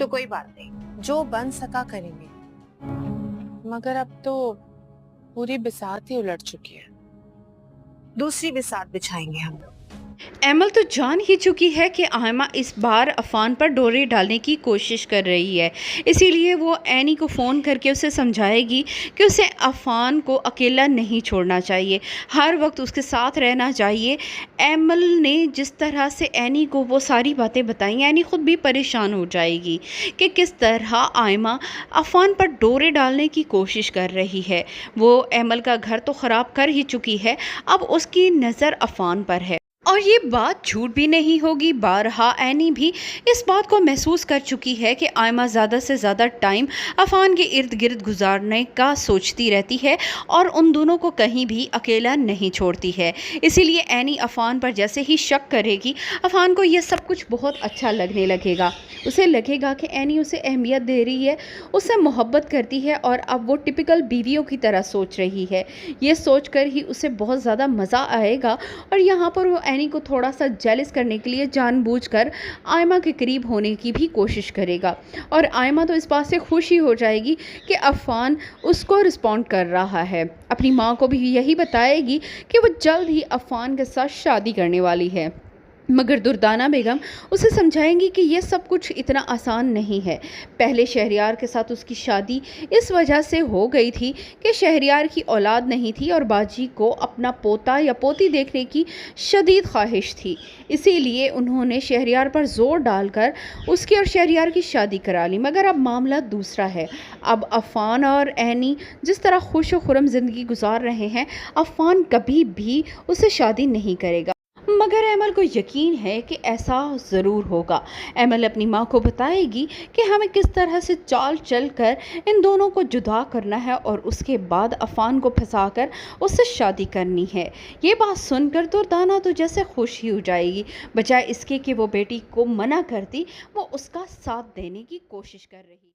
तो कोई बात नहीं, जो बन सका करेंगे। मगर अब तो पूरी बिसात ही उलट चुकी है। दूसरी बिसात बिछाएंगे हम लोग। एमल तो जान ही चुकी है कि आयमा इस बार अफान पर डोरे डालने की कोशिश कर रही है। इसीलिए वो एनी को फ़ोन करके उसे समझाएगी कि उसे अफान को अकेला नहीं छोड़ना चाहिए, हर वक्त उसके साथ रहना चाहिए। एमल ने जिस तरह से एनी को वो सारी बातें बताई, एनी ख़ुद भी परेशान हो जाएगी कि किस तरह आयमा अफान पर डोरे डालने की कोशिश कर रही है। वो एमल का घर तो ख़राब कर ही चुकी है, अब उसकी नज़र अफान पर है। और ये बात झूठ भी नहीं होगी, बारहा एनी भी इस बात को महसूस कर चुकी है कि आयमा ज़्यादा से ज़्यादा टाइम अफान के इर्द गिर्द गुजारने का सोचती रहती है और उन दोनों को कहीं भी अकेला नहीं छोड़ती है। इसीलिए एनी अफान पर जैसे ही शक करेगी, अफान को ये सब कुछ बहुत अच्छा लगने लगेगा। उसे लगेगा कि एनी उसे अहमियत दे रही है, उससे मोहब्बत करती है और अब वो टिपिकल बीवियों की तरह सोच रही है। ये सोचकर ही उसे बहुत ज़्यादा मज़ा आएगा और यहाँ पर वो एनी को थोड़ा सा जेलस करने के लिए जानबूझकर आयमा के करीब होने की भी कोशिश करेगा। और आयमा तो इस बात से खुश ही हो जाएगी कि अफान उसको रिस्पॉन्ड कर रहा है। अपनी माँ को भी यही बताएगी कि वो जल्द ही अफान के साथ शादी करने वाली है। मगर दुर्दाना बेगम उसे समझाएंगी कि यह सब कुछ इतना आसान नहीं है। पहले शहरयार के साथ उसकी शादी इस वजह से हो गई थी कि शहरयार की औलाद नहीं थी और बाजी को अपना पोता या पोती देखने की शदीद ख्वाहिश थी। इसीलिए उन्होंने शहरयार पर ज़ोर डालकर उसकी और शहरयार की शादी करा ली। मगर अब मामला दूसरा है। अब अफान और एनी जिस तरह खुश व खुर्रम ज़िंदगी गुजार रहे हैं, अफान कभी भी उससे शादी नहीं करेगा। मगर एमल को यकीन है कि ऐसा ज़रूर होगा। एमल अपनी माँ को बताएगी कि हमें किस तरह से चाल चल कर इन दोनों को जुदा करना है और उसके बाद अफान को फंसाकर उससे शादी करनी है। ये बात सुनकर दुर्दाना तो जैसे खुश ही हो जाएगी, बजाय इसके कि वो बेटी को मना करती, वो उसका साथ देने की कोशिश कर रही।